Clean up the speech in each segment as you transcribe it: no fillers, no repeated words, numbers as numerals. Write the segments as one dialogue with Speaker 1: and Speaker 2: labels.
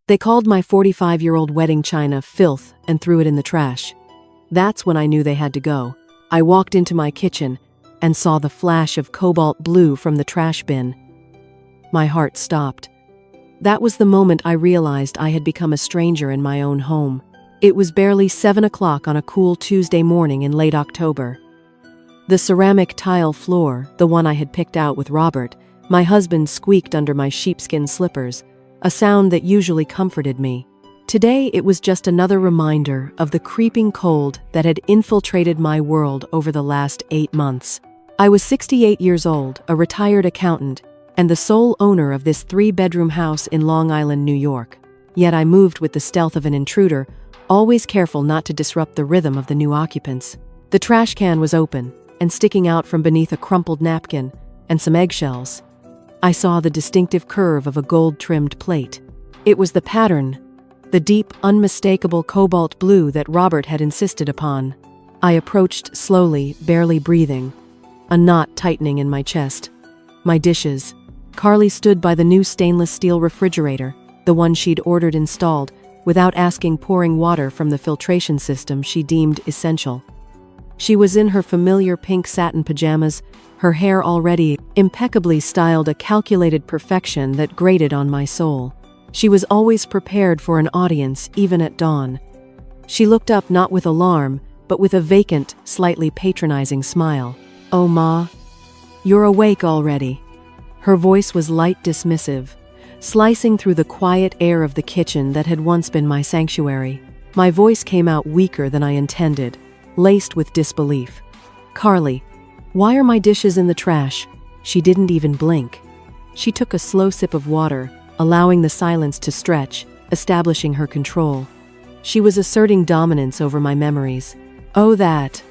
Speaker 1: They called my 45-year-old wedding china filth and threw it in the trash. That's when I knew they had to go. I walked into my kitchen and saw the flash of cobalt blue from the trash bin. My heart stopped. That was the moment I realized I had become a stranger in my own home. It was barely 7 o'clock on a cool Tuesday morning in late October. The ceramic tile floor, the one I had picked out with Robert, my husband squeaked under my sheepskin slippers, a sound that usually comforted me. Today it was just another reminder of the creeping cold that had infiltrated my world over the last 8 months. I was 68 years old, a retired accountant, and the sole owner of this 3-bedroom house in Long Island, New York. Yet I moved with the stealth of an intruder, always careful not to disrupt the rhythm of the new occupants. The trash can was open, and sticking out from beneath a crumpled napkin and some eggshells, I saw the distinctive curve of a gold-trimmed plate. It was the pattern, the deep, unmistakable cobalt blue that Robert had insisted upon. I approached slowly, barely breathing, a knot tightening in my chest. My dishes. Carly stood by the new stainless steel refrigerator, the one she'd ordered installed, without asking, pouring water from the filtration system she deemed essential. She was in her familiar pink satin pajamas, her hair already impeccably styled, a calculated perfection that grated on my soul. She was always prepared for an audience, even at dawn. She looked up not with alarm, but with a vacant, slightly patronizing smile. "Oh, Ma, you're awake already." Her voice was light dismissive, slicing through the quiet air of the kitchen that had once been my sanctuary. My voice came out weaker than I intended, laced with disbelief. "Carly, why are my dishes in the trash?" She didn't even blink. She took a slow sip of water, allowing the silence to stretch, establishing her control. She was asserting dominance over my memories. "Oh, that.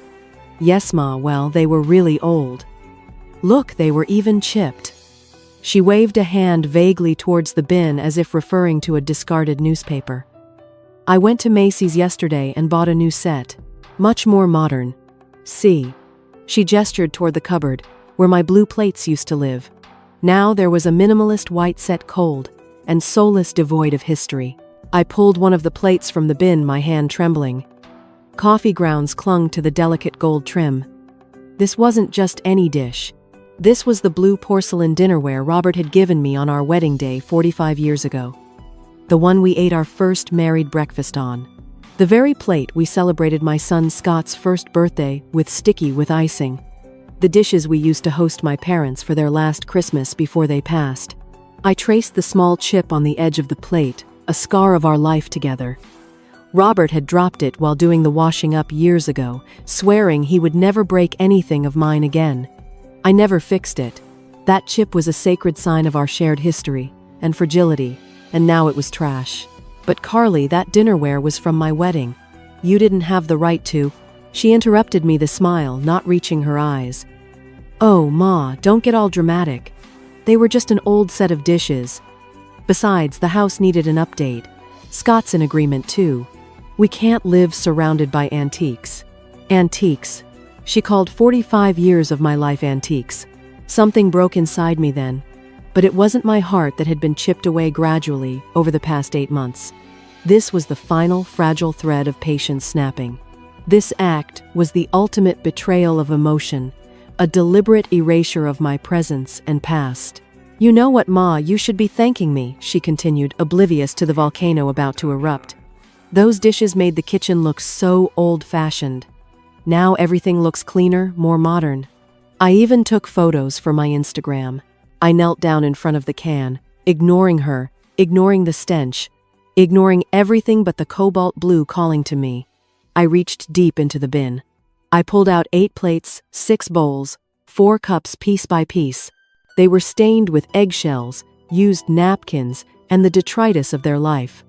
Speaker 1: Yes, Ma, well, they were really old. Look, they were even chipped." She waved a hand vaguely towards the bin as if referring to a discarded newspaper. "I went to Macy's yesterday and bought a new set. Much more modern. See." She gestured toward the cupboard, where my blue plates used to live. Now there was a minimalist white set, cold and soulless, devoid of history. I pulled one of the plates from the bin, my hand trembling. Coffee grounds clung to the delicate gold trim. This wasn't just any dish. This was the blue porcelain dinnerware Robert had given me on our wedding day 45 years ago. The one we ate our first married breakfast on. The very plate we celebrated my son Scott's first birthday with, sticky with icing. The dishes we used to host my parents for their last Christmas before they passed. I traced the small chip on the edge of the plate, a scar of our life together. Robert had dropped it while doing the washing up years ago, swearing he would never break anything of mine again. I never fixed it. That chip was a sacred sign of our shared history and fragility, and now it was trash. "But Carly, that dinnerware was from my wedding. You didn't have the right to." She interrupted me, the smile not reaching her eyes. "Oh, Ma, don't get all dramatic. They were just an old set of dishes. Besides, the house needed an update. Scott's in agreement too. We can't live surrounded by antiques." Antiques. She called 45 years of my life antiques. Something broke inside me then. But it wasn't my heart that had been chipped away gradually over the past 8 months. This was the final fragile thread of patience snapping. This act was the ultimate betrayal of emotion, a deliberate erasure of my presence and past. "You know what, Ma, you should be thanking me," she continued, oblivious to the volcano about to erupt. "Those dishes made the kitchen look so old-fashioned. Now everything looks cleaner, more modern. I even took photos for my Instagram." I knelt down in front of the can, ignoring her, ignoring the stench, ignoring everything but the cobalt blue calling to me. I reached deep into the bin. I pulled out 8 plates, 6 bowls, 4 cups piece by piece. They were stained with eggshells, used napkins, and the detritus of their life.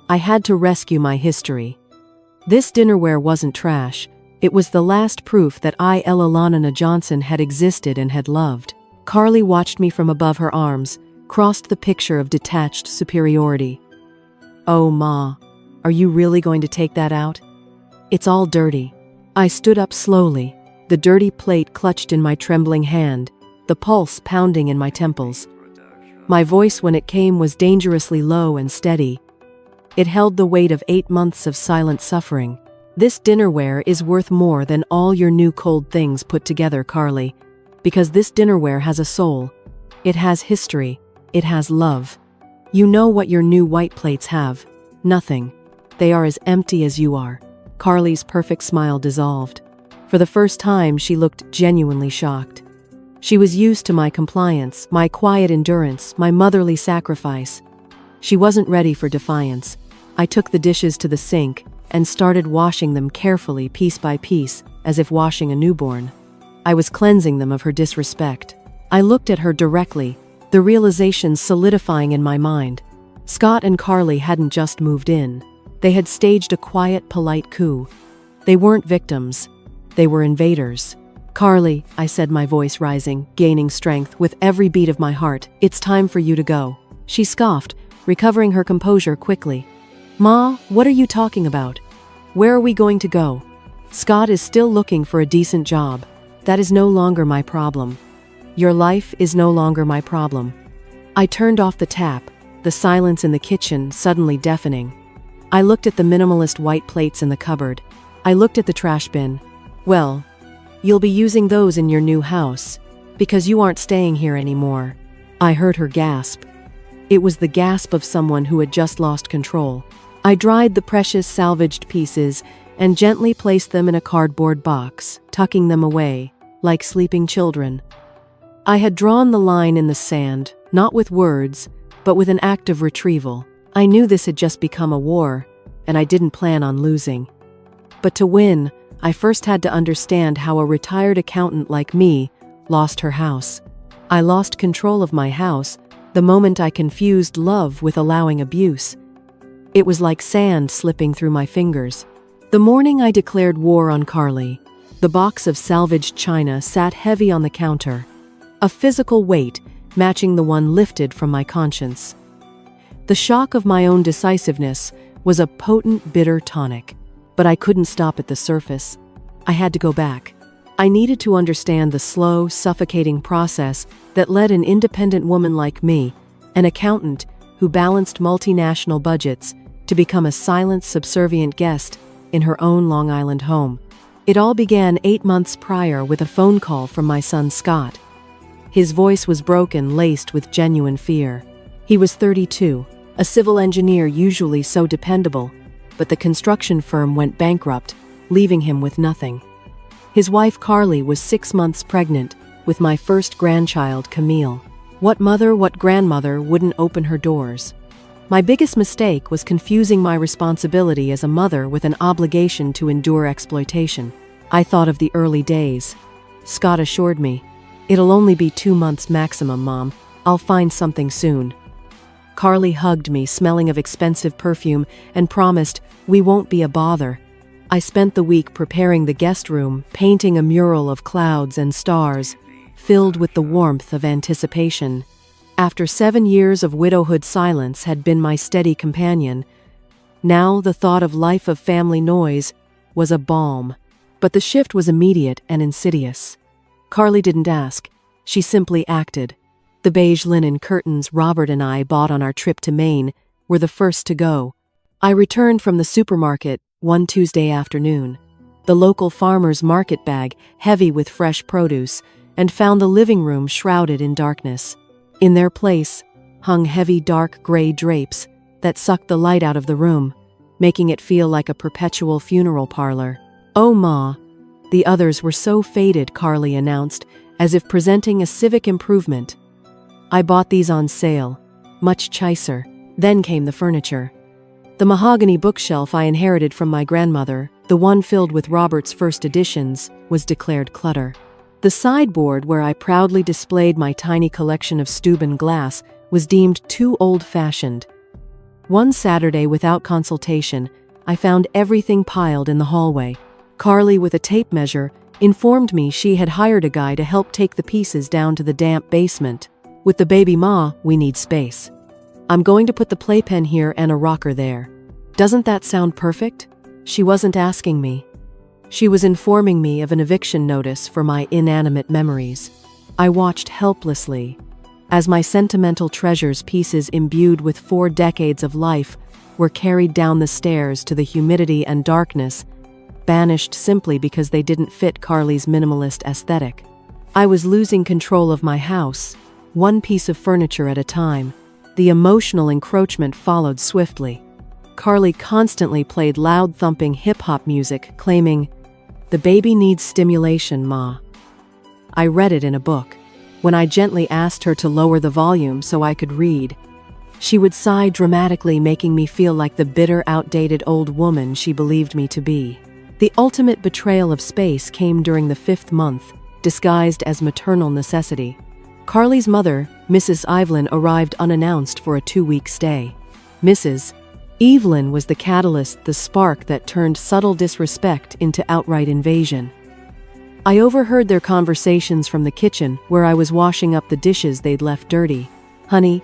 Speaker 1: I had to rescue my history. This dinnerware wasn't trash. It was the last proof that Ilana Johnson had existed and had loved. Carly watched me from above her arms, crossed the picture of detached superiority. "Oh, Ma, are you really going to take that out? It's all dirty." I stood up slowly, the dirty plate clutched in my trembling hand, the pulse pounding in my temples. My voice when it came was dangerously low and steady, It held the weight of 8 months of silent suffering. This dinnerware is worth more than all your new cold things put together, Carly. Because this dinnerware has a soul. It has history. It has love. You know what your new white plates have? Nothing. They are as empty as you are. Carly's perfect smile dissolved. For the first time, she looked genuinely shocked. She was used to my compliance, my quiet endurance, my motherly sacrifice. She wasn't ready for defiance. I took the dishes to the sink and started washing them carefully, piece by piece, as if washing a newborn. I was cleansing them of her disrespect. I looked at her directly, the realization solidifying in my mind. Scott and Carly hadn't just moved in. They had staged a quiet, polite coup. They weren't victims. They were invaders. "Carly," I said, my voice rising, gaining strength with every beat of my heart, "it's time for you to go." She scoffed, recovering her composure quickly. "Ma, what are you talking about? Where are we going to go? Scott is still looking for a decent job. That is no longer my problem. Your life is no longer my problem." I turned off the tap, the silence in the kitchen suddenly deafening. I looked at the minimalist white plates in the cupboard. I looked at the trash bin. "Well, you'll be using those in your new house, because you aren't staying here anymore." I heard her gasp. It was the gasp of someone who had just lost control. I dried the precious salvaged pieces and gently placed them in a cardboard box, tucking them away, like sleeping children. I had drawn the line in the sand, not with words, but with an act of retrieval. I knew this had just become a war, and I didn't plan on losing. But to win, I first had to understand how a retired accountant like me lost her house. I lost control of my house the moment I confused love with allowing abuse. It was like sand slipping through my fingers. The morning I declared war on Carly, the box of salvaged china sat heavy on the counter, a physical weight matching the one lifted from my conscience. The shock of my own decisiveness was a potent, bitter tonic, but I couldn't stop at the surface. I had to go back. I needed to understand the slow, suffocating process that led an independent woman like me, an accountant who balanced multinational budgets, to become a silent, subservient guest in her own Long Island home. It all began 8 months prior with a phone call from my son Scott. His voice was broken, laced with genuine fear. He was 32, a civil engineer usually so dependable, but the construction firm went bankrupt, leaving him with nothing. His wife Carly was 6 months pregnant with my first grandchild, Camille. What mother, what grandmother wouldn't open her doors? My biggest mistake was confusing my responsibility as a mother with an obligation to endure exploitation. I thought of the early days. Scott assured me, "It'll only be 2 months maximum, Mom. I'll find something soon." Carly hugged me, smelling of expensive perfume, and promised, "We won't be a bother." I spent the week preparing the guest room, painting a mural of clouds and stars, filled with the warmth of anticipation. After 7 years of widowhood, silence had been my steady companion. Now the thought of life of family noise was a balm. But the shift was immediate and insidious. Carly didn't ask. She simply acted. The beige linen curtains Robert and I bought on our trip to Maine were the first to go. I returned from the supermarket one Tuesday afternoon, the local farmer's market bag heavy with fresh produce, and found the living room shrouded in darkness. In their place hung heavy dark gray drapes that sucked the light out of the room, making it feel like a perpetual funeral parlor. "Oh, Ma, the others were so faded," Carly announced, as if presenting a civic improvement. "I bought these on sale, much chicer." Then came the furniture. The mahogany bookshelf I inherited from my grandmother, the one filled with Robert's first editions, was declared clutter. The sideboard where I proudly displayed my tiny collection of Steuben glass was deemed too old-fashioned. One Saturday, without consultation, I found everything piled in the hallway. Carly, with a tape measure, informed me she had hired a guy to help take the pieces down to the damp basement. "With the baby, Ma, we need space. I'm going to put the playpen here and a rocker there. Doesn't that sound perfect?" She wasn't asking me. She was informing me of an eviction notice for my inanimate memories. I watched helplessly as my sentimental treasures, pieces imbued with 4 decades of life, were carried down the stairs to the humidity and darkness, banished simply because they didn't fit Carly's minimalist aesthetic. I was losing control of my house, one piece of furniture at a time. The emotional encroachment followed swiftly. Carly constantly played loud thumping hip-hop music, claiming, "The baby needs stimulation, Ma." I read it in a book. When I gently asked her to lower the volume so I could read, she would sigh dramatically, making me feel like the bitter, outdated old woman she believed me to be. The ultimate betrayal of space came during the 5th month, disguised as maternal necessity. Carly's mother, Mrs. Evelyn, arrived unannounced for a 2-week stay. Mrs. Evelyn was the catalyst, the spark that turned subtle disrespect into outright invasion. I overheard their conversations from the kitchen, where I was washing up the dishes they'd left dirty. "Honey,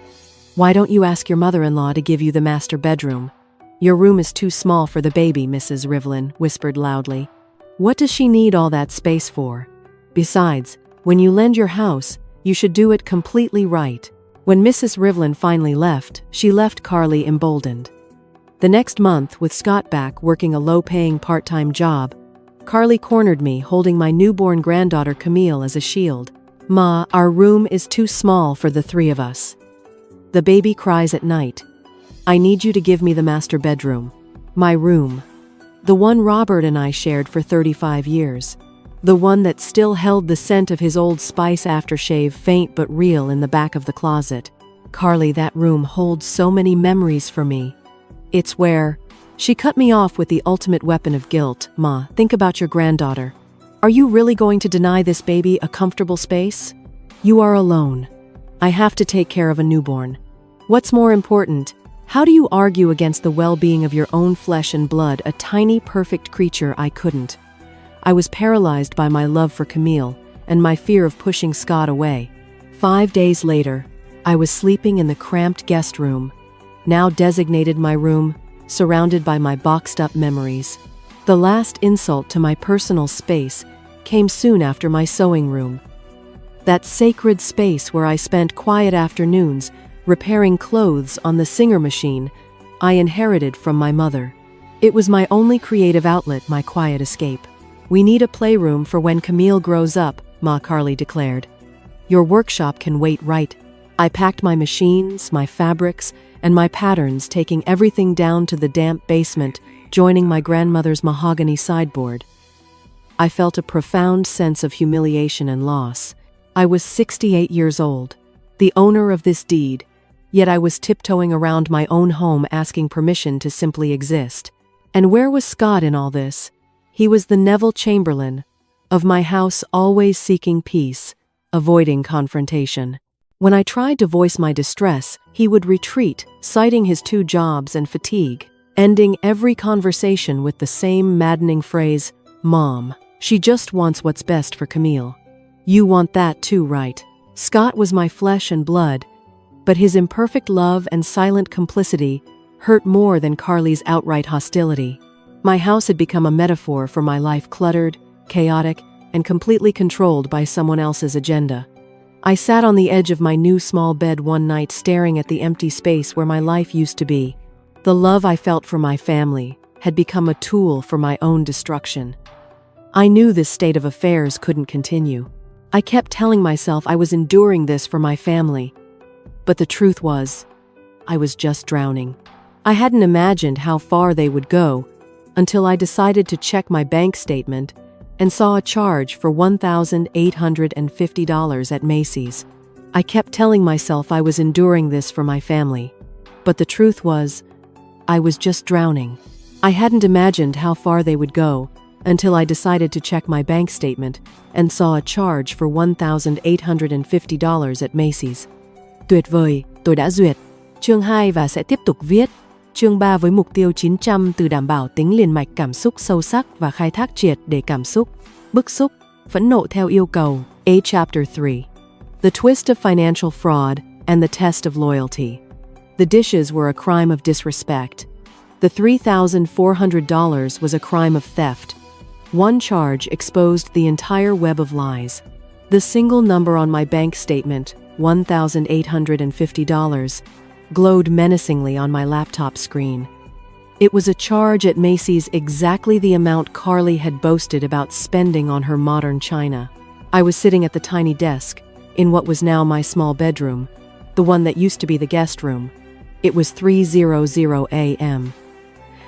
Speaker 1: why don't you ask your mother-in-law to give you the master bedroom? Your room is too small for the baby," Mrs. Evelyn whispered loudly. "What does she need all that space for? Besides, when you lend your house, you should do it completely right." When Mrs. Evelyn finally left, she left Carly emboldened. The next month, with Scott back working a low-paying part-time job, Carly cornered me, holding my newborn granddaughter Camille as a shield. "Ma, our room is too small for the 3 of us. The baby cries at night. I need you to give me the master bedroom. My room. The one Robert and I shared for 35 years. The one that still held the scent of his Old Spice aftershave, faint but real, in the back of the closet. Carly, that room holds so many memories for me. It's where..." She cut me off with the ultimate weapon of guilt. "Ma, think about your granddaughter. Are you really going to deny this baby a comfortable space? You are alone. I have to take care of a newborn. What's more important, how do you argue against the well-being of your own flesh and blood, a tiny, perfect creature?" I couldn't. I was paralyzed by my love for Camille and my fear of pushing Scott away. 5 days later, I was sleeping in the cramped guest room, now designated my room, surrounded by my boxed-up memories. The last insult to my personal space came soon after my sewing room. That sacred space where I spent quiet afternoons repairing clothes on the Singer machine I inherited from my mother. It was my only creative outlet, my quiet escape. "We need a playroom for when Camille grows up," Ma, Carly declared. "Your workshop can wait, right?" I packed my machines, my fabrics, and my patterns, taking everything down to the damp basement, joining my grandmother's mahogany sideboard. I felt a profound sense of humiliation and loss. I was 68 years old, the owner of this deed, yet I was tiptoeing around my own home asking permission to simply exist. And where was Scott in all this? He was the Neville Chamberlain of my house, always seeking peace, avoiding confrontation. When I tried to voice my distress, he would retreat, citing his 2 jobs and fatigue, ending every conversation with the same maddening phrase, "Mom, she just wants what's best for Camille. You want that too, right?" Scott was my flesh and blood, but his imperfect love and silent complicity hurt more than Carly's outright hostility. My house had become a metaphor for my life, cluttered, chaotic, and completely controlled by someone else's agenda. I sat on the edge of my new small bed one night, staring at the empty space where my life used to be. The love I felt for my family had become a tool for my own destruction. I knew this state of affairs couldn't continue. I kept telling myself I was enduring this for my family. But the truth was, I was just drowning. I hadn't imagined how far they would go until I decided to check my bank statement and saw a charge for $1,850 at Macy's. I kept telling myself I was enduring this for my family. But the truth was, I was just drowning. I hadn't imagined how far they would go until I decided to check my bank statement and saw a charge for $1,850 at Macy's. Tuyệt vời, tôi đã duyệt. Chương 2 và sẽ tiếp tục viết. Chương 3 với mục tiêu 900 từ đảm bảo tính liền mạch cảm xúc sâu sắc và khai thác triệt để cảm xúc, bức xúc, phẫn nộ theo yêu cầu. A Chapter 3. The twist of financial fraud and the test of loyalty. The dishes were a crime of disrespect. The $3,400 was a crime of theft. One charge exposed the entire web of lies. The single number on my bank statement, $1,850, glowed menacingly on my laptop screen. It was a charge at Macy's, exactly the amount Carly had boasted about spending on her modern china. I was sitting at the tiny desk, in what was now my small bedroom, the one that used to be the guest room. It was 3:00 a.m.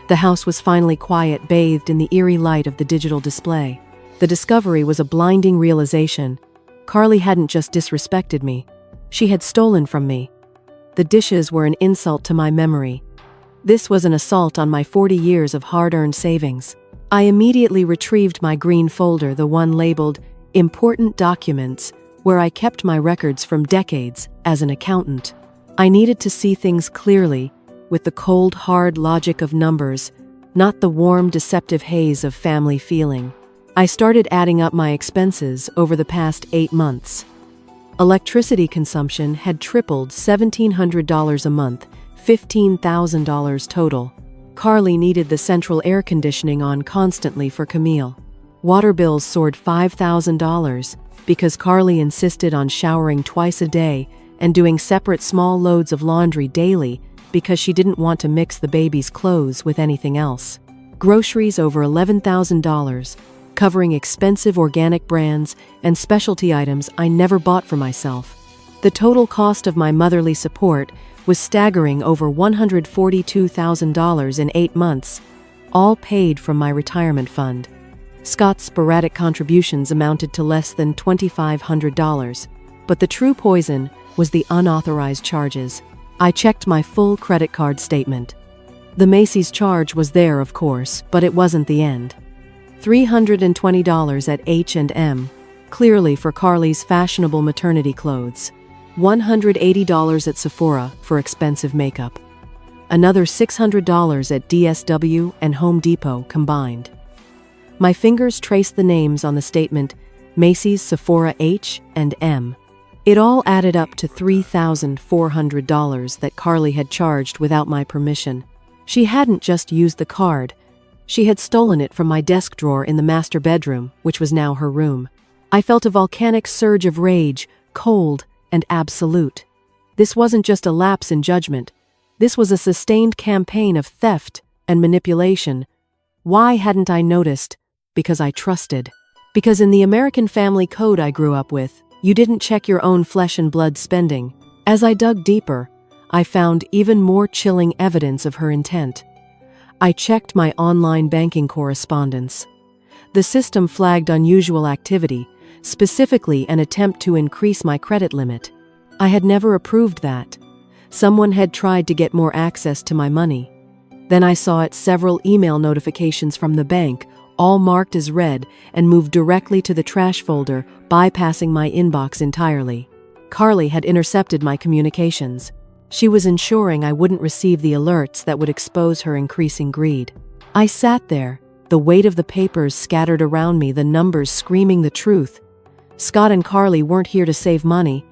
Speaker 1: The house was finally quiet, bathed in the eerie light of the digital display. The discovery was a blinding realization. Carly hadn't just disrespected me. She had stolen from me. The dishes were an insult to my memory. This was an assault on my 40 years of hard-earned savings. I immediately retrieved my green folder, the one labeled Important Documents, where I kept my records from decades as an accountant. I needed to see things clearly, with the cold, hard logic of numbers, not the warm, deceptive haze of family feeling. I started adding up my expenses over the past 8 months. Electricity consumption had tripled, $1,700 a month, $15,000 total. Carly needed the central air conditioning on constantly for Camille. Water bills soared $5,000 because Carly insisted on showering twice a day and doing separate small loads of laundry daily because she didn't want to mix the baby's clothes with anything else. Groceries over $11,000, covering expensive organic brands and specialty items I never bought for myself. The total cost of my motherly support was staggering, over $142,000 in 8 months, all paid from my retirement fund. Scott's sporadic contributions amounted to less than $2,500, but the true poison was the unauthorized charges. I checked my full credit card statement. The Macy's charge was there, of course, but it wasn't the end. $320 at H&M, clearly for Carly's fashionable maternity clothes. $180 at Sephora for expensive makeup. Another $600 at DSW and Home Depot combined. My fingers traced the names on the statement, Macy's, Sephora, H&M. It all added up to $3,400 that Carly had charged without my permission. She hadn't just used the card. She had stolen it from my desk drawer in the master bedroom, which was now her room. I felt a volcanic surge of rage, cold and absolute. This wasn't just a lapse in judgment. This was a sustained campaign of theft and manipulation. Why hadn't I noticed? Because I trusted. Because in the American family code I grew up with, you didn't check your own flesh and blood spending. As I dug deeper, I found even more chilling evidence of her intent. I checked my online banking correspondence. The system flagged unusual activity, specifically an attempt to increase my credit limit. I had never approved that. Someone had tried to get more access to my money. Then I saw several email notifications from the bank, all marked as red, and moved directly to the trash folder, bypassing my inbox entirely. Carly had intercepted my communications. She was ensuring I wouldn't receive the alerts that would expose her increasing greed. I sat there, the weight of the papers scattered around me, the numbers screaming the truth. Scott and Carly weren't here to save money.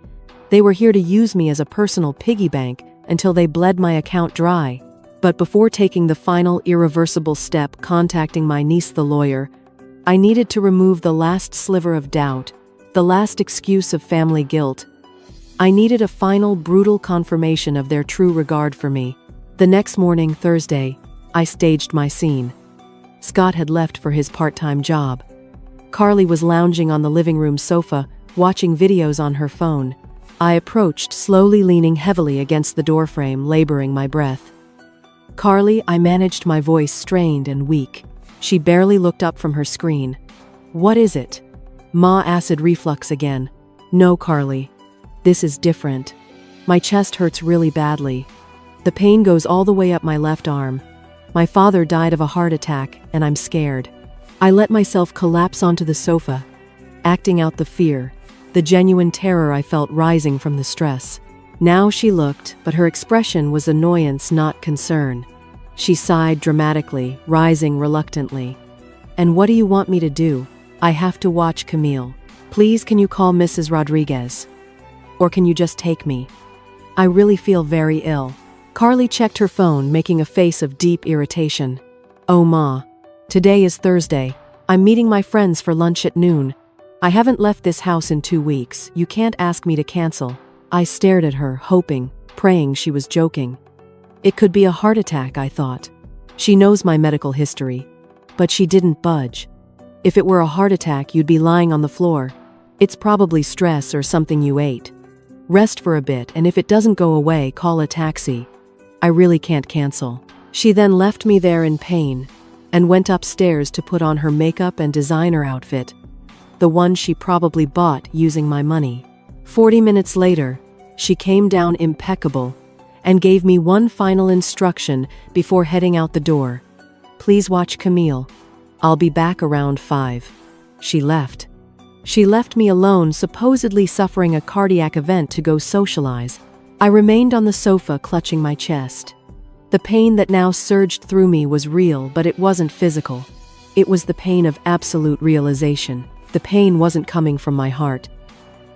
Speaker 1: They were here to use me as a personal piggy bank until they bled my account dry. But before taking the final irreversible step, contacting my niece, the lawyer, I needed to remove the last sliver of doubt, the last excuse of family guilt. I needed a final, brutal confirmation of their true regard for me. The next morning, Thursday, I staged my scene. Scott had left for his part-time job. Carly was lounging on the living room sofa, watching videos on her phone. I approached, slowly leaning heavily against the doorframe, laboring my breath. "Carly," I managed, my voice strained and weak. She barely looked up from her screen. "What is it?" "Ma, acid reflux again." "No, Carly. This is different. My chest hurts really badly. The pain goes all the way up my left arm. My father died of a heart attack, and I'm scared." I let myself collapse onto the sofa, acting out the fear, the genuine terror I felt rising from the stress. Now she looked, but her expression was annoyance, not concern. She sighed dramatically, rising reluctantly. "And what do you want me to do? I have to watch Camille. Please, can you call Mrs. Rodriguez? Or can you just take me? I really feel very ill." Carly checked her phone, making a face of deep irritation. "Oh, Ma. Today is Thursday. I'm meeting my friends for lunch at noon. I haven't left this house in 2 weeks. You can't ask me to cancel." I stared at her, hoping, praying she was joking. It could be a heart attack, I thought. She knows my medical history, but she didn't budge. If it were a heart attack, you'd be lying on the floor. It's probably stress or something you ate. Rest for a bit, and if it doesn't go away, call a taxi. I really can't cancel. She then left me there in pain and went upstairs to put on her makeup and designer outfit, the one she probably bought using my money. 40 minutes later, she came down impeccable and gave me one final instruction before heading out the door. Please watch Camille. I'll be back around 5. She left. She left me alone, supposedly suffering a cardiac event, to go socialize. I remained on the sofa clutching my chest. The pain that now surged through me was real, but it wasn't physical. It was the pain of absolute realization. The pain wasn't coming from my heart.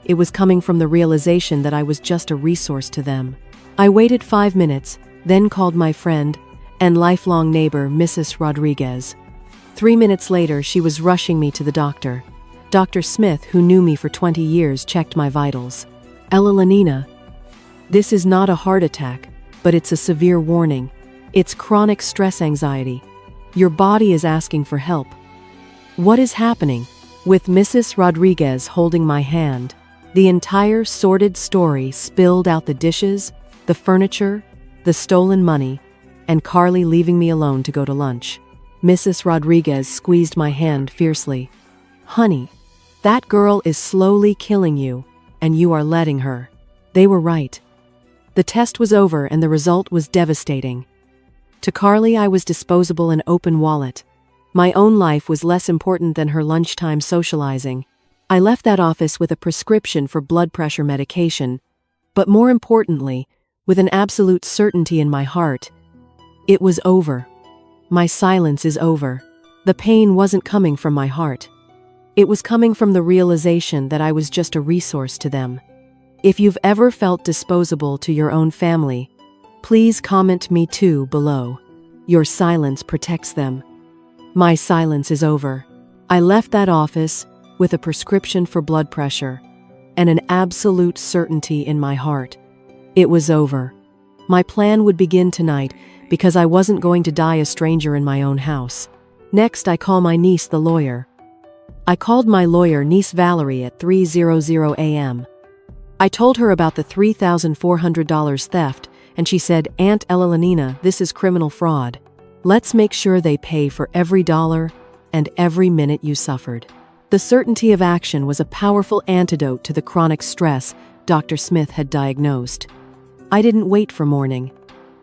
Speaker 1: It was coming from the realization that I was just a resource to them. I waited 5 minutes, then called my friend and lifelong neighbor, Mrs. Rodriguez. 3 minutes later, she was rushing me to the doctor. Dr. Smith, who knew me for 20 years, checked my vitals. Ella Lenina, this is not a heart attack, but it's a severe warning. It's chronic stress anxiety. Your body is asking for help. What is happening? With Mrs. Rodriguez holding my hand, the entire sordid story spilled out: the dishes, the furniture, the stolen money, and Carly leaving me alone to go to lunch. Mrs. Rodriguez squeezed my hand fiercely. Honey, that girl is slowly killing you, and you are letting her. They were right. The test was over and the result was devastating. To Carly, I was disposable, an open wallet. My own life was less important than her lunchtime socializing. I left that office with a prescription for blood pressure medication, but more importantly, with an absolute certainty in my heart. It was over. My silence is over. The pain wasn't coming from my heart. It was coming from the realization that I was just a resource to them. If you've ever felt disposable to your own family, please comment me too below. Your silence protects them. My silence is over. I left that office with a prescription for blood pressure and an absolute certainty in my heart. It was over. My plan would begin tonight because I wasn't going to die a stranger in my own house. Next, I call my niece, the lawyer. I called my lawyer, niece Valerie, at 3:00 a.m. I told her about the $3,400 theft, and she said, Aunt Ella Lenina, this is criminal fraud. Let's make sure they pay for every dollar and every minute you suffered. The certainty of action was a powerful antidote to the chronic stress Dr. Smith had diagnosed. I didn't wait for morning.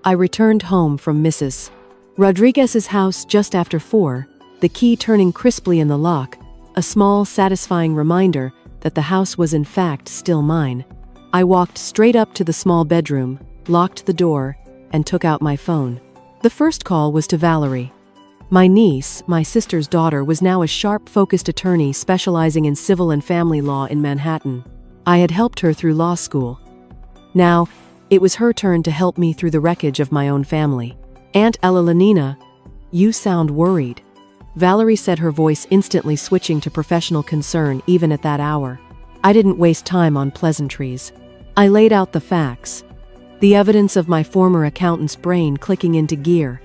Speaker 1: I returned home from Mrs. Rodriguez's house just after 4, the key turning crisply in the lock, a small, satisfying reminder that the house was in fact still mine. I walked straight up to the small bedroom, locked the door, and took out my phone. The first call was to Valerie. My niece, my sister's daughter, was now a sharp, focused attorney specializing in civil and family law in Manhattan. I had helped her through law school. Now, it was her turn to help me through the wreckage of my own family. Aunt Ella Lenina, you sound worried. Valerie said, her voice instantly switching to professional concern even at that hour. I didn't waste time on pleasantries. I laid out the facts. The evidence of my former accountant's brain clicking into gear.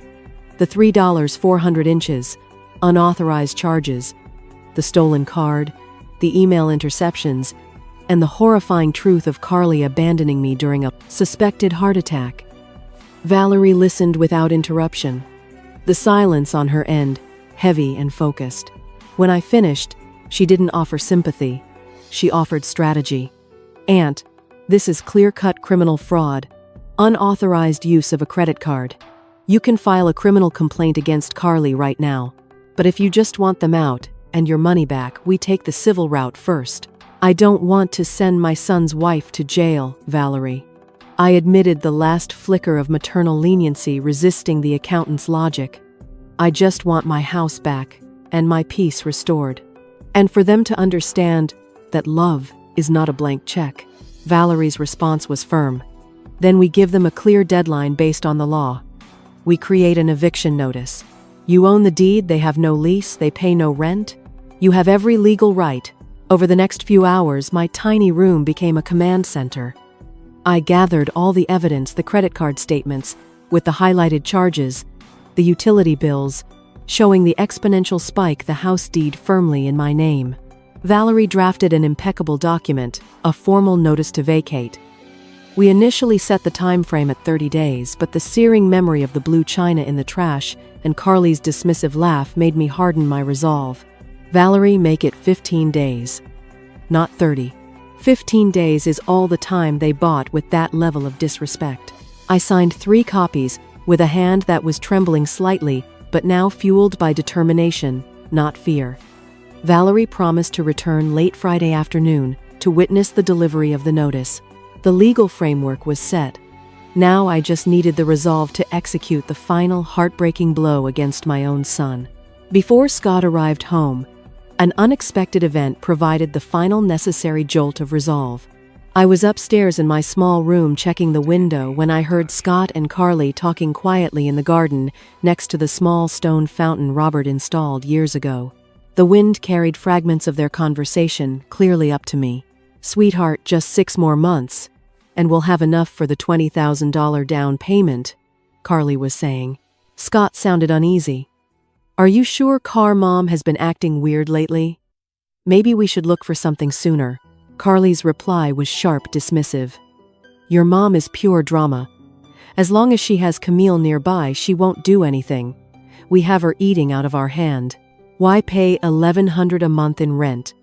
Speaker 1: The $3 400 inches, unauthorized charges, the stolen card, the email interceptions, and the horrifying truth of Carly abandoning me during a suspected heart attack. Valerie listened without interruption, the silence on her end heavy and focused. When I finished, she didn't offer sympathy. She offered strategy. Aunt, this is clear-cut criminal fraud, unauthorized use of a credit card. You can file a criminal complaint against Carly right now, but if you just want them out and your money back, we take the civil route first. I don't want to send my son's wife to jail, Valerie. I admitted the last flicker of maternal leniency, resisting the accountant's logic. I just want my house back and my peace restored. And for them to understand that love is not a blank check. Valerie's response was firm. Then we give them a clear deadline based on the law. We create an eviction notice. You own the deed, they have no lease, they pay no rent. You have every legal right. Over the next few hours, my tiny room became a command center. I gathered all the evidence, the credit card statements, with the highlighted charges, the utility bills, showing the exponential spike, the house deed firmly in my name. Valerie drafted an impeccable document, a formal notice to vacate. We initially set the time frame at 30 days, but the searing memory of the blue china in the trash and Carly's dismissive laugh made me harden my resolve. Valerie, make it 15 days. Not 30. 15 days is all the time they bought with that level of disrespect. I signed 3 copies, with a hand that was trembling slightly, but now fueled by determination, not fear. Valerie promised to return late Friday afternoon to witness the delivery of the notice. The legal framework was set. Now I just needed the resolve to execute the final heartbreaking blow against my own son. Before Scott arrived home, an unexpected event provided the final necessary jolt of resolve. I was upstairs in my small room checking the window when I heard Scott and Carly talking quietly in the garden next to the small stone fountain Robert installed years ago. The wind carried fragments of their conversation clearly up to me. "Sweetheart, just 6 more months, and we'll have enough for the $20,000 down payment," Carly was saying. Scott sounded uneasy. "Are you sure Mom has been acting weird lately? Maybe we should look for something sooner." Carly's reply was sharp, dismissive. "Your mom is pure drama. As long as she has Camille nearby, she won't do anything. We have her eating out of our hand. Why pay $1,100 a month in rent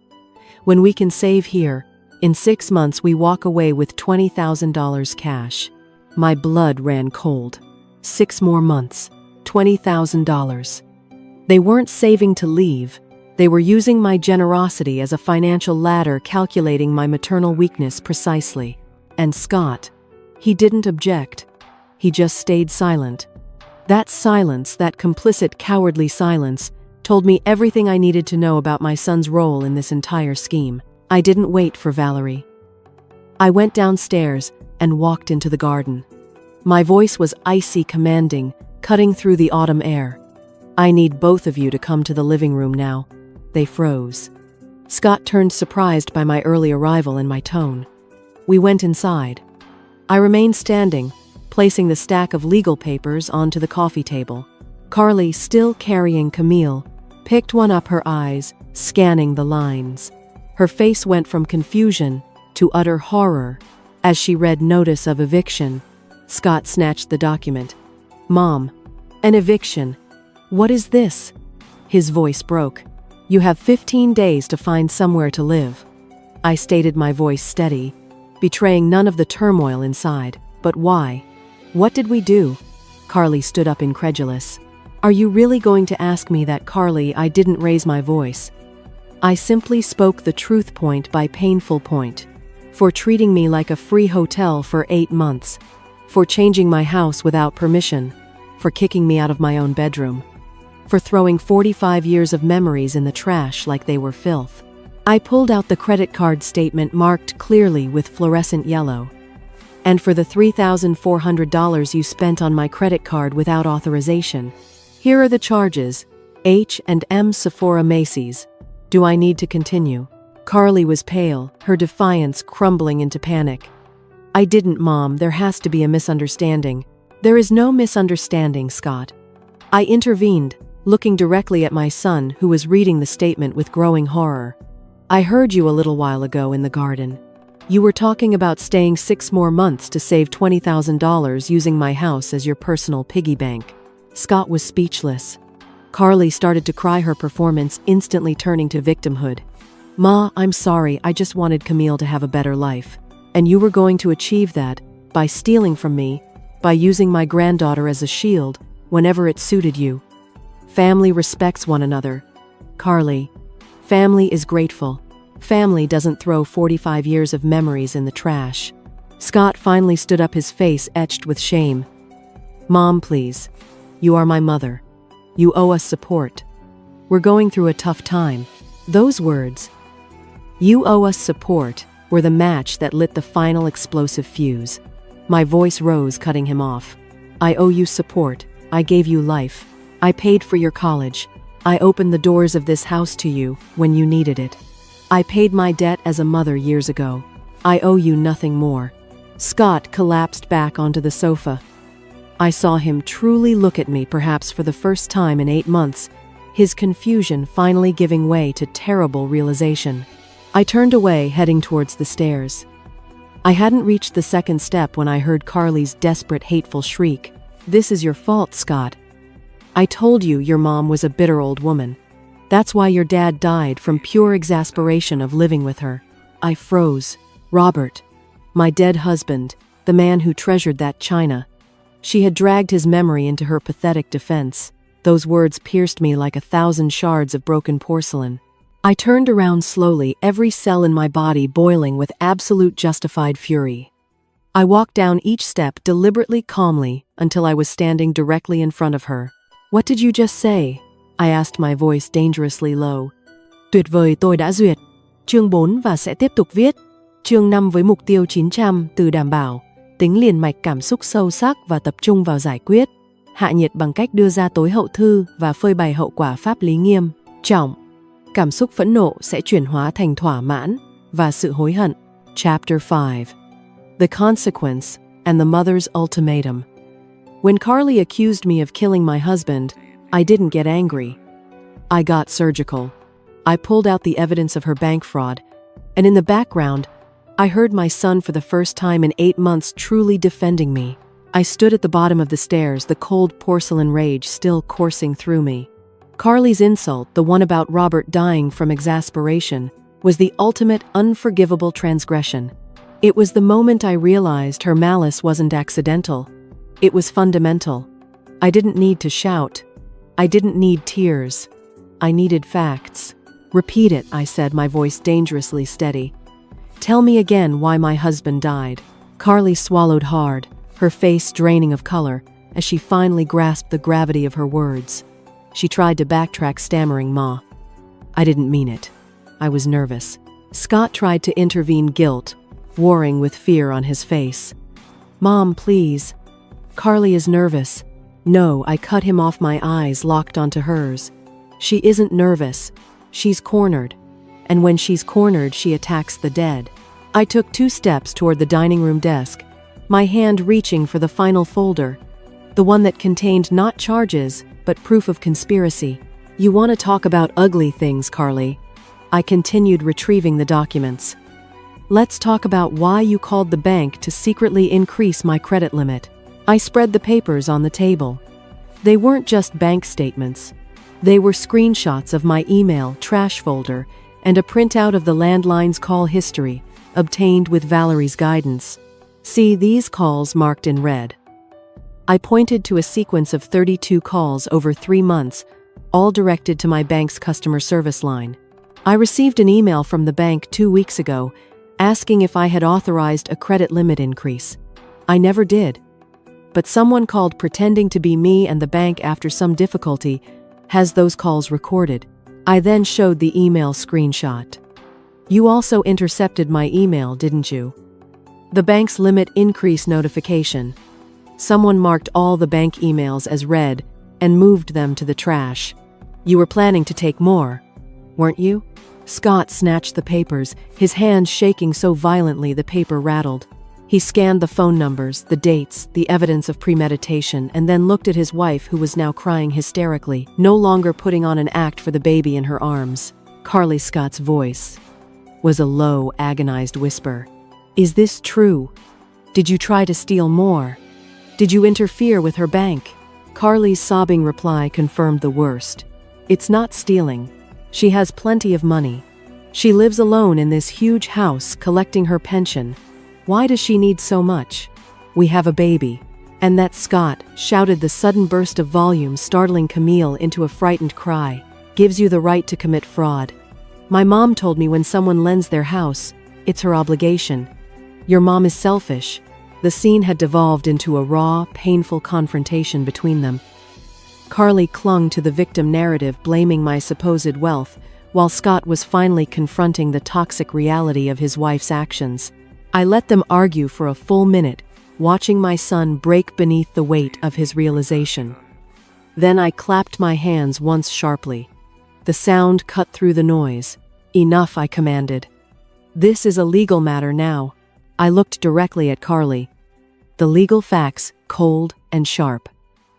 Speaker 1: when we can save here? In 6 months we walk away with $20,000 cash." My blood ran cold. 6 more months, $20,000. They weren't saving to leave. They were using my generosity as a financial ladder, calculating my maternal weakness precisely. And Scott, he didn't object. He just stayed silent. That silence, that complicit, cowardly silence, told me everything I needed to know about my son's role in this entire scheme. I didn't wait for Valerie. I went downstairs and walked into the garden. My voice was icy, commanding, cutting through the autumn air. "I need both of you to come to the living room now." They froze. Scott turned, surprised by my early arrival and my tone. We went inside. I remained standing, placing the stack of legal papers onto the coffee table. Carly, still carrying Camille, picked one up, her eyes scanning the lines. Her face went from confusion to utter horror as she read notice of eviction. Scott snatched the document. "Mom, an eviction? What is this?" His voice broke. "You have 15 days to find somewhere to live." I stated, my voice steady, betraying none of the turmoil inside. "But why? What did we do?" Carly stood up, incredulous. "Are you really going to ask me that, Carly?" I didn't raise my voice. I simply spoke the truth, point by painful point. For treating me like a free hotel for 8 months. For changing my house without permission. For kicking me out of my own bedroom. For throwing 45 years of memories in the trash like they were filth. I pulled out the credit card statement marked clearly with fluorescent yellow. "And for the $3,400 you spent on my credit card without authorization. Here are the charges. H&M, Sephora, Macy's. Do I need to continue?" Carly was pale, her defiance crumbling into panic. "I didn't, Mom. There has to be a misunderstanding." "There is no misunderstanding, Scott." I intervened, looking directly at my son, who was reading the statement with growing horror. "I heard you a little while ago in the garden. You were talking about staying 6 more months to save $20,000 using my house as your personal piggy bank." Scott was speechless. Carly started to cry, her performance instantly turning to victimhood. "Ma, I'm sorry. I just wanted Camille to have a better life. And you were going to achieve that by stealing from me, by using my granddaughter as a shield whenever it suited you. Family respects one another. Carly, family is grateful. Family doesn't throw 45 years of memories in the trash." Scott finally stood up, his face etched with shame. "Mom, please. You are my mother. You owe us support. We're going through a tough time." Those words, "You owe us support," were the match that lit the final explosive fuse. My voice rose, cutting him off. "I owe you support. I gave you life. I paid for your college. I opened the doors of this house to you when you needed it. I paid my debt as a mother years ago. I owe you nothing more." Scott collapsed back onto the sofa. I saw him truly look at me, perhaps for the first time in 8 months, his confusion finally giving way to terrible realization. I turned away, heading towards the stairs. I hadn't reached the second step when I heard Carly's desperate, hateful shriek. "This is your fault, Scott. I told you your mom was a bitter old woman. That's why your dad died, from pure exasperation of living with her." I froze. Robert, my dead husband, the man who treasured that china. She had dragged his memory into her pathetic defense. Those words pierced me like 1,000 shards of broken porcelain. I turned around slowly, every cell in my body boiling with absolute justified fury. I walked down each step deliberately, calmly, until I was standing directly in front of her. "What did you just say?" I asked, my voice dangerously low. "Tuyệt vời, tôi đã duyệt. Chương 4 và sẽ tiếp tục viết. Chương 5 với mục tiêu 900 từ đảm bảo, tính liền mạch cảm xúc sâu sắc và tập trung vào giải quyết. Hạ nhiệt bằng cách đưa ra tối hậu thư và phơi bày hậu quả pháp lý nghiêm trọng. Cảm xúc phẫn nộ sẽ chuyển hóa thành thỏa mãn và sự hối hận." Chapter 5. The Consequence and the Mother's Ultimatum. When Carly accused me of killing my husband, I didn't get angry. I got surgical. I pulled out the evidence of her bank fraud, and in the background, I heard my son for the first time in 8 months truly defending me. I stood at the bottom of the stairs, the cold porcelain rage still coursing through me. Carly's insult, the one about Robert dying from exasperation, was the ultimate unforgivable transgression. It was the moment I realized her malice wasn't accidental. It was fundamental. I didn't need to shout. I didn't need tears. I needed facts. "Repeat it," I said, my voice dangerously steady. "Tell me again why my husband died." Carly swallowed hard, her face draining of color, as she finally grasped the gravity of her words. She tried to backtrack, stammering, "Ma, I didn't mean it. I was nervous." Scott tried to intervene, guilt warring with fear on his face. "Mom, please. Carly is nervous." "No," I cut him off, my eyes locked onto hers. "She isn't nervous. She's cornered. And when she's cornered, she attacks the dead." I took 2 steps toward the dining room desk, my hand reaching for the final folder, the one that contained not charges, but proof of conspiracy. "You want to talk about ugly things, Carly?" I continued, retrieving the documents. "Let's talk about why you called the bank to secretly increase my credit limit." I spread the papers on the table. They weren't just bank statements. They were screenshots of my email trash folder and a printout of the landline's call history, obtained with Valerie's guidance. "See these calls marked in red." I pointed to a sequence of 32 calls over 3 months, all directed to my bank's customer service line. I received an email from the bank 2 weeks ago, asking if I had authorized a credit limit increase. I never did. But someone called pretending to be me, and the bank, after some difficulty, has those calls recorded. I then showed the email screenshot. "You also intercepted my email, didn't you? The bank's limit increase notification." Someone marked all the bank emails as read and moved them to the trash. "You were planning to take more, weren't you?" Scott snatched the papers, his hands shaking so violently the paper rattled. He scanned the phone numbers, the dates, the evidence of premeditation, and then looked at his wife, who was now crying hysterically, no longer putting on an act for the baby in her arms. Carly Scott's voice was a low, agonized whisper. "Is this true? Did you try to steal more? Did you interfere with her bank?" Carly's sobbing reply confirmed the worst. "It's not stealing. She has plenty of money. She lives alone in this huge house, collecting her pension. Why does she need so much? We have a baby." And that Scott shouted, the sudden burst of volume startling Camille into a frightened cry. "Gives you the right to commit fraud. My mom told me when someone lends their house, it's her obligation. Your mom is selfish." The scene had devolved into a raw, painful confrontation between them. Carly clung to the victim narrative, blaming my supposed wealth, while Scott was finally confronting the toxic reality of his wife's actions. I let them argue for a full minute, watching my son break beneath the weight of his realization. Then I clapped my hands once sharply. The sound cut through the noise. "Enough," I commanded. "This is a legal matter now." I looked directly at Carly. "The legal facts cold and sharp.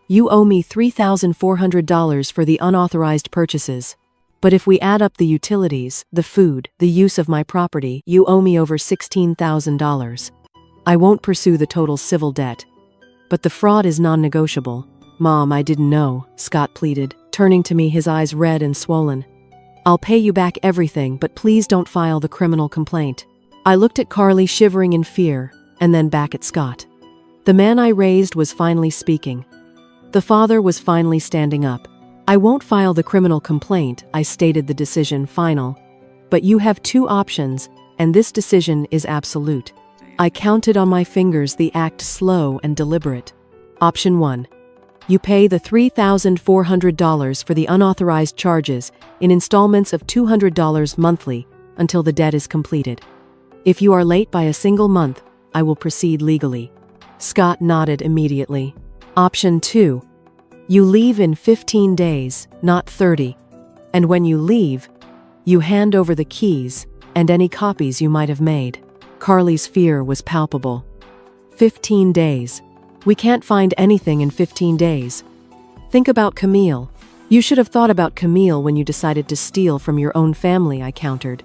Speaker 1: You owe me $3,400 for the unauthorized purchases. But if we add up the utilities, the food, the use of my property, you owe me over $16,000. I won't pursue the total civil debt. But the fraud is non-negotiable. Mom, I didn't know, Scott pleaded, turning to me, his eyes red and swollen. I'll pay you back everything, but please don't file the criminal complaint. I looked at Carly, shivering in fear, and then back at Scott. The man I raised was finally speaking. The father was finally standing up. I won't file the criminal complaint, I stated, the decision final. But you have two options, and this decision is absolute. I counted on my fingers, the act slow and deliberate. Option 1. You pay the $3,400 for the unauthorized charges in installments of $200 monthly until the debt is completed. If you are late by a single month, I will proceed legally. Scott nodded immediately. Option 2. You leave in 15 days, not 30. And when you leave, you hand over the keys and any copies you might have made. Carly's fear was palpable. 15 days. We can't find anything in 15 days. Think about Camille. You should have thought about Camille when you decided to steal from your own family, I countered.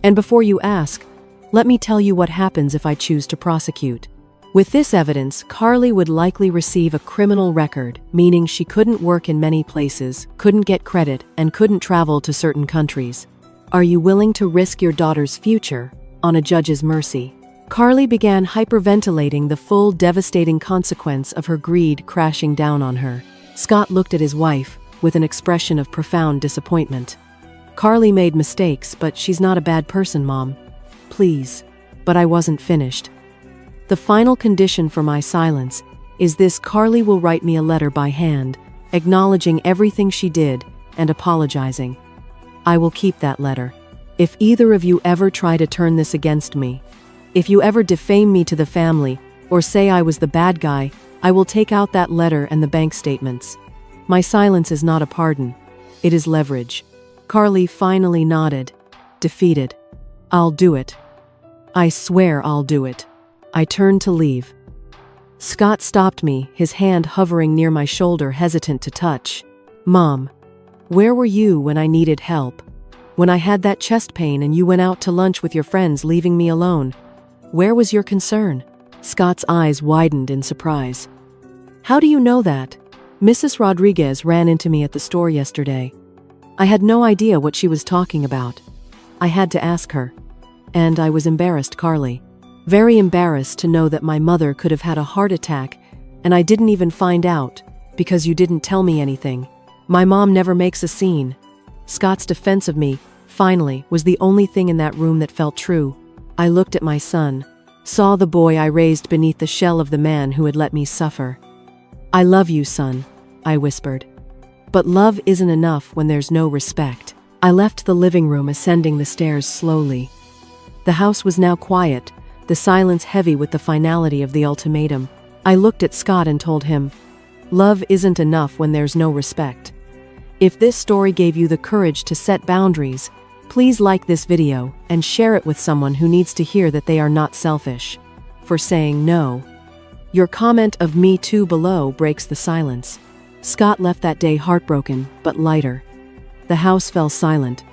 Speaker 1: And before you ask, let me tell you what happens if I choose to prosecute. With this evidence, Carly would likely receive a criminal record, meaning she couldn't work in many places, couldn't get credit, and couldn't travel to certain countries. Are you willing to risk your daughter's future on a judge's mercy? Carly began hyperventilating the full devastating consequence of her greed crashing down on her. Scott looked at his wife with an expression of profound disappointment. Carly made mistakes, but she's not a bad person, Mom. Please. But I wasn't finished. The final condition for my silence is this: Carly will write me a letter by hand, acknowledging everything she did and apologizing. I will keep that letter. If either of you ever try to turn this against me, if you ever defame me to the family or say I was the bad guy, I will take out that letter and the bank statements. My silence is not a pardon. It is leverage. Carly finally nodded, defeated. I'll do it. I swear I'll do it. I turned to leave. Scott stopped me, his hand hovering near my shoulder, hesitant to touch. Mom, where were you when I needed help? When I had that chest pain and you went out to lunch with your friends, leaving me alone? Where was your concern? Scott's eyes widened in surprise. How do you know that? Mrs. Rodriguez ran into me at the store yesterday. I had no idea what she was talking about. I had to ask her. And I was embarrassed, Carly. Very embarrassed to know that my mother could have had a heart attack, and I didn't even find out, because you didn't tell me anything. My mom never makes a scene. Scott's defense of me, finally, was the only thing in that room that felt true. I looked at my son, saw the boy I raised beneath the shell of the man who had let me suffer. I love you, son, I whispered. But love isn't enough when there's no respect. I left the living room, ascending the stairs slowly. The house was now quiet, the silence heavy with the finality of the ultimatum. I looked at Scott and told him, love isn't enough when there's no respect. If this story gave you the courage to set boundaries, please like this video and share it with someone who needs to hear that they are not selfish for saying no. Your comment of "me too" below breaks the silence. Scott left that day heartbroken, but lighter. The house fell silent,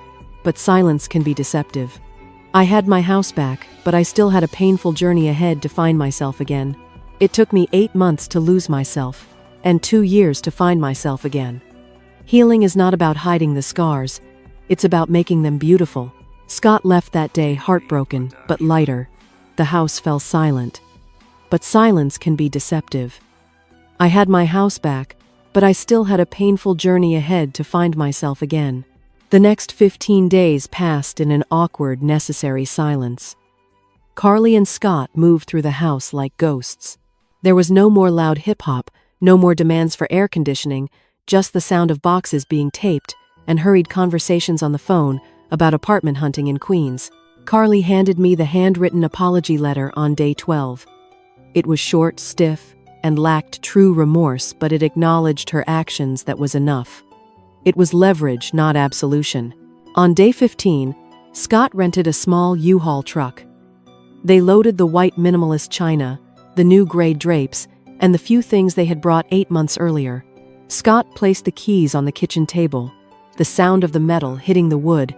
Speaker 1: but silence can be deceptive. I had my house back, but I still had a painful journey ahead to find myself again. It took me 8 months to lose myself, and 2 years to find myself again. Healing is not about hiding the scars, it's about making them beautiful. Scott left that day heartbroken, but lighter. The house fell silent. But silence can be deceptive. I had my house back, but I still had a painful journey ahead to find myself again. The next 15 days passed in an awkward, necessary silence. Carly and Scott moved through the house like ghosts. There was no more loud hip-hop, no more demands for air conditioning, just the sound of boxes being taped and hurried conversations on the phone about apartment hunting in Queens. Carly handed me the handwritten apology letter on day 12. It was short, stiff, and lacked true remorse, but it acknowledged her actions. That was enough. It was leverage, not absolution. On day 15, Scott rented a small U-Haul truck. They loaded the white minimalist china, the new gray drapes, and the few things they had brought 8 months earlier. Scott placed the keys on the kitchen table, the sound of the metal hitting the wood,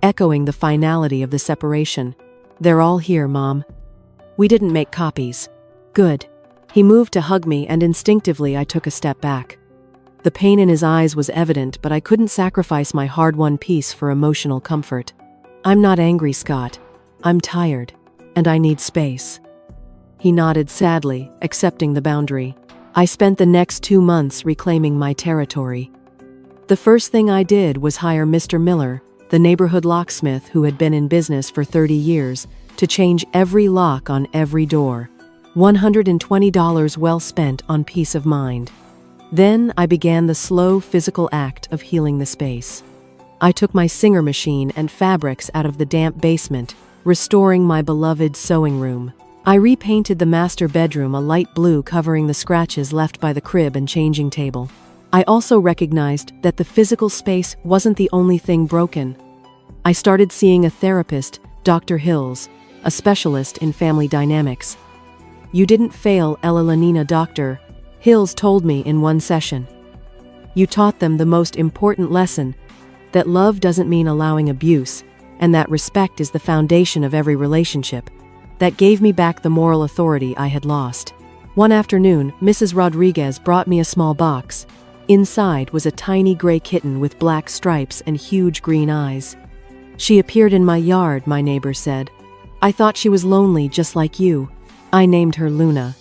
Speaker 1: echoing the finality of the separation. "They're all here, Mom. We didn't make copies." "Good." He moved to hug me, and instinctively I took a step back. The pain in his eyes was evident, but I couldn't sacrifice my hard-won peace for emotional comfort. "I'm not angry, Scott. I'm tired, and I need space." He nodded sadly, accepting the boundary. I spent the next 2 months reclaiming my territory. The first thing I did was hire Mr. Miller, the neighborhood locksmith who had been in business for 30 years, to change every lock on every door. $120 well spent on peace of mind. Then I began the slow physical act of healing the space. I took my Singer machine and fabrics out of the damp basement, restoring my beloved sewing room. I repainted the master bedroom a light blue, covering the scratches left by the crib and changing table. I also recognized that the physical space wasn't the only thing broken. I started seeing a therapist, Dr. Hills, a specialist in family dynamics. "You didn't fail, Ella Lenina, Dr. Hills told me in one session. You taught them the most important lesson, that love doesn't mean allowing abuse, and that respect is the foundation of every relationship." That gave me back the moral authority I had lost. One afternoon, Mrs. Rodriguez brought me a small box. Inside was a tiny gray kitten with black stripes and huge green eyes. "She appeared in my yard," my neighbor said. "I thought she was lonely just like you." I named her Luna.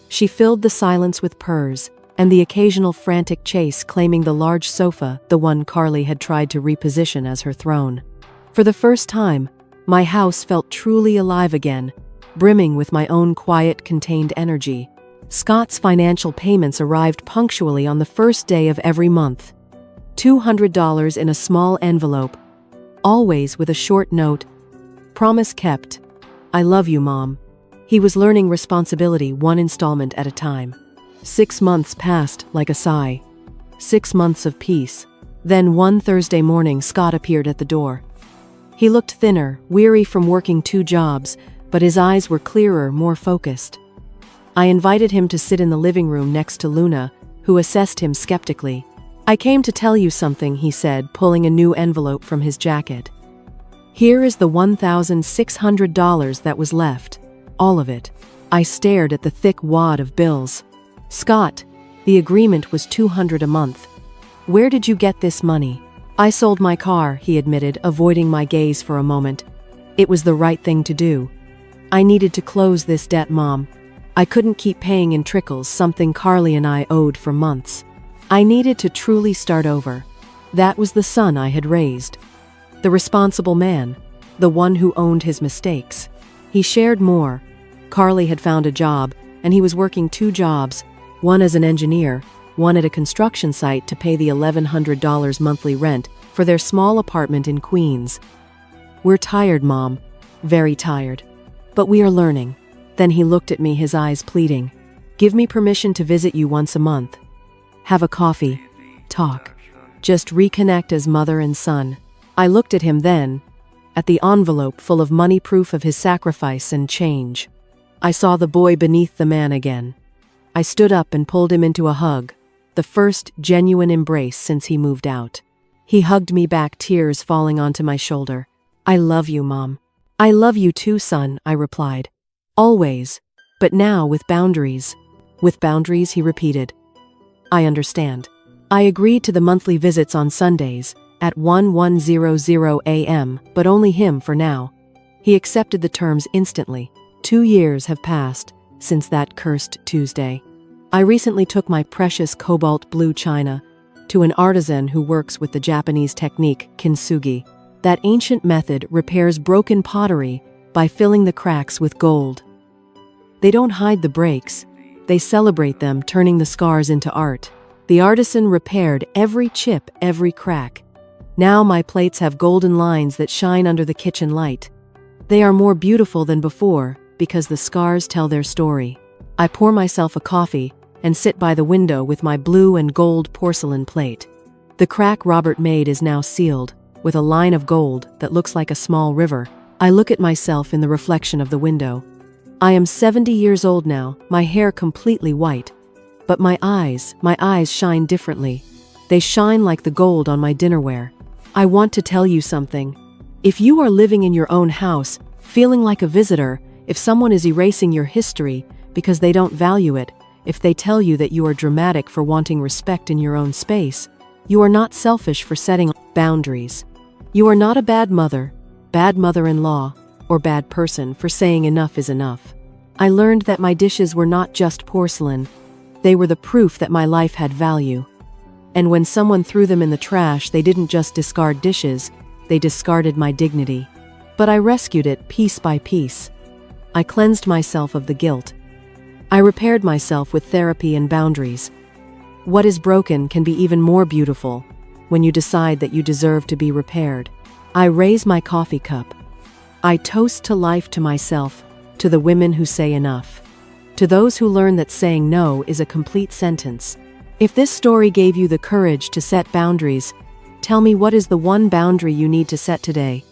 Speaker 1: She filled the silence with purrs, and the occasional frantic chase, claiming the large sofa, the one Carly had tried to reposition as her throne. For the first time, my house felt truly alive again, brimming with my own quiet, contained energy. Scott's financial payments arrived punctually on the first day of every month. $200 in a small envelope, always with a short note. "Promise kept. I love you, Mom." He was learning responsibility one installment at a time. 6 months passed like a sigh. 6 months of peace. Then one Thursday morning, Scott appeared at the door. He looked thinner, weary from working 2 jobs, but his eyes were clearer, more focused. I invited him to sit in the living room next to Luna, who assessed him skeptically. "I came to tell you something," he said, pulling a new envelope from his jacket. "Here is the $1,600 that was left. All of it." I stared at the thick wad of bills. "Scott, the agreement was $200 a month. Where did you get this money?" "I sold my car," he admitted, avoiding my gaze for a moment. "It was the right thing to do. I needed to close this debt, Mom. I couldn't keep paying in trickles, something Carly and I owed for months. I needed to truly start over." That was the son I had raised. The responsible man, the one who owned his mistakes. He shared more. Carly had found a job, and he was working 2 jobs, one as an engineer, one at a construction site, to pay the $1,100 monthly rent for their small apartment in Queens. "We're tired, Mom. Very tired. But we are learning." Then he looked at me, his eyes pleading. "Give me permission to visit you once a month. Have a coffee. Talk. Just reconnect as mother and son." I looked at him then, at the envelope full of money, proof of his sacrifice and change. I saw the boy beneath the man again. I stood up and pulled him into a hug, the first genuine embrace since he moved out. He hugged me back, tears falling onto my shoulder. "I love you, Mom." "I love you too, son," I replied. "Always, but now with boundaries." "With boundaries," he repeated. "I understand." I agreed to the monthly visits on Sundays at 11:00 a.m., but only him for now. He accepted the terms instantly. 2 years have passed since that cursed Tuesday. I recently took my precious cobalt blue china to an artisan who works with the Japanese technique kintsugi. That ancient method repairs broken pottery by filling the cracks with gold. They don't hide the breaks, they celebrate them, turning the scars into art. The artisan repaired every chip, every crack. Now my plates have golden lines that shine under the kitchen light. They are more beautiful than before because the scars tell their story. I pour myself a coffee and sit by the window with my blue and gold porcelain plate. The crack Robert made is now sealed, with a line of gold that looks like a small river. I look at myself in the reflection of the window. I am 70 years old now, my hair completely white, But my eyes shine differently. They shine like the gold on my dinnerware. I want to tell you something. If you are living in your own house, feeling like a visitor, if someone is erasing your history because they don't value it, if they tell you that you are dramatic for wanting respect in your own space, you are not selfish for setting boundaries. You are not a bad mother-in-law, or bad person for saying enough is enough. I learned that my dishes were not just porcelain. They were the proof that my life had value. And when someone threw them in the trash, they didn't just discard dishes, they discarded my dignity. But I rescued it piece by piece. I cleansed myself of the guilt. I repaired myself with therapy and boundaries. What is broken can be even more beautiful when you decide that you deserve to be repaired. I raise my coffee cup. I toast to life, to myself, to the women who say enough, to those who learn that saying no is a complete sentence. If this story gave you the courage to set boundaries, tell me, what is the one boundary you need to set today?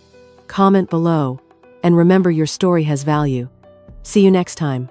Speaker 1: Comment below, and remember, your story has value. See you next time.